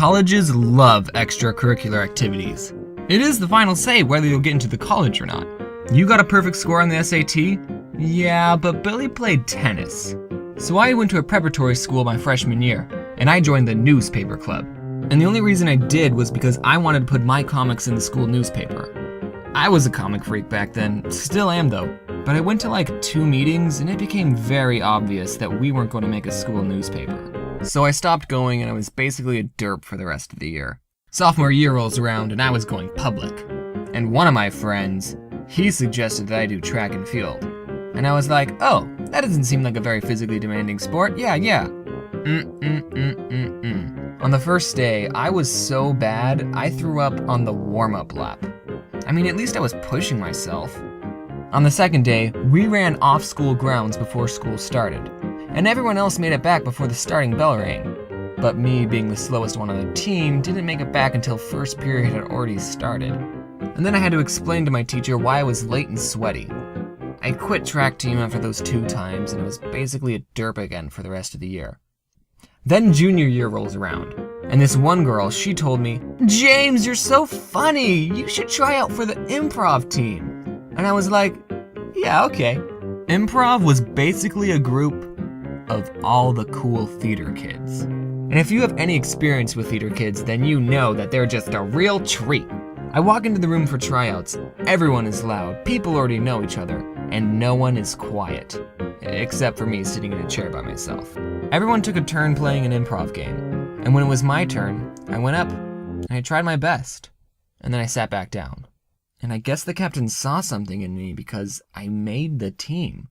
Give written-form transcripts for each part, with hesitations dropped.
Colleges love extracurricular activities. It is the final say whether you'll get into the college or not. You got a perfect score on the SAT? Yeah, but Billy played tennis. So I went to a preparatory school my freshman year, and I joined the newspaper club. And the only reason I did was because I wanted to put my comics in the school newspaper. I was a comic freak back then, still am though, but I went to like 2 meetings and it became very obvious that we weren't going to make a school newspaper. So I stopped going and I was basically a derp for the rest of the year. Sophomore year rolls around and I was going public. And one of my friends, he suggested that I do track and field. And I was like, oh, that doesn't seem like a very physically demanding sport. Yeah. On the first day, I was so bad, I threw up on the warm-up lap. I mean, at least I was pushing myself. On the second day, we ran off school grounds before school started. And everyone else made it back before the starting bell rang. But me, being the slowest one on the team, didn't make it back until first period had already started. And then I had to explain to my teacher why I was late and sweaty. I quit track team after those 2 times and I was basically a derp again for the rest of the year. Then junior year rolls around, and this one girl, she told me, "James, you're so funny, you should try out for the improv team." And I was like, yeah, okay. Improv was basically a group of all the cool theater kids. And if you have any experience with theater kids, then you know that they're just a real treat. I walk into the room for tryouts, everyone is loud, people already know each other, and no one is quiet. Except for me sitting in a chair by myself. Everyone took a turn playing an improv game, and when it was my turn, I went up, and I tried my best, and then I sat back down. And I guess the captain saw something in me because I made the team.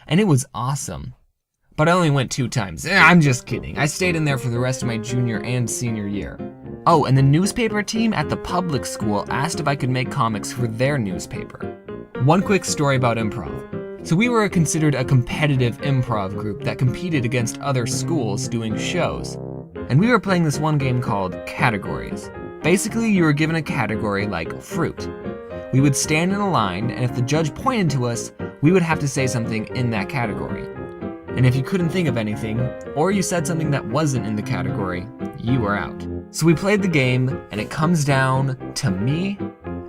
And it was awesome. But I only went 2 times. I'm just kidding. I stayed in there for the rest of my junior and senior year. Oh, and the newspaper team at the public school asked if I could make comics for their newspaper. One quick story about improv. So we were considered a competitive improv group that competed against other schools doing shows. And we were playing this one game called Categories. Basically, you were given a category like fruit. We would stand in a line, and if the judge pointed to us, we would have to say something in that category. And if you couldn't think of anything, or you said something that wasn't in the category, you were out. So we played the game, and it comes down to me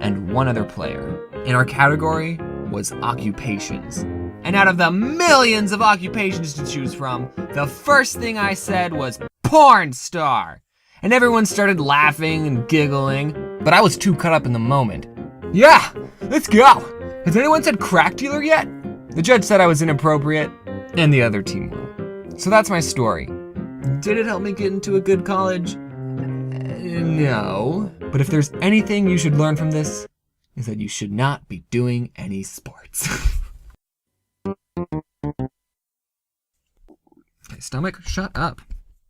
and one other player. And our category was occupations. And out of the millions of occupations to choose from, the first thing I said was porn star. And everyone started laughing and giggling, but I was too caught up in the moment. Yeah, let's go. Has anyone said crack dealer yet? The judge said I was inappropriate, and the other team won. So that's my story. Did it help me get into a good college? No. But if there's anything you should learn from this, is that you should not be doing any sports. Okay, stomach, shut up.